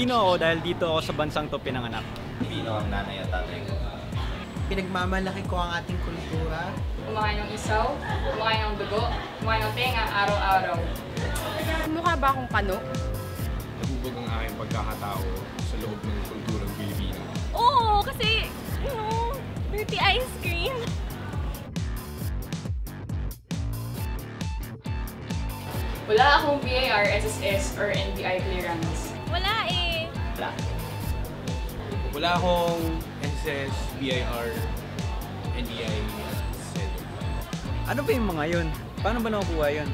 Pilipino ako dahil dito ako sa bansang to pinanganak. Pilipino ang nanay at tatay ko. Pinagmamalaki ko ang ating kultura. Kumakain ng isaw, kumakain ng dugo, kumakain ng tenga araw-araw. Mukha ba akong pano? Nabubog ang aking pagkakatao sa loob ng kulturang Pilipino. Oo, kasi, dirty ice cream. Wala akong BIR, SSS, or NBI clearance. Wala eh. Wala. Wala akong SSS, BIR, NDI, Ano ba yung mga yun? Paano ba nakukuha yun?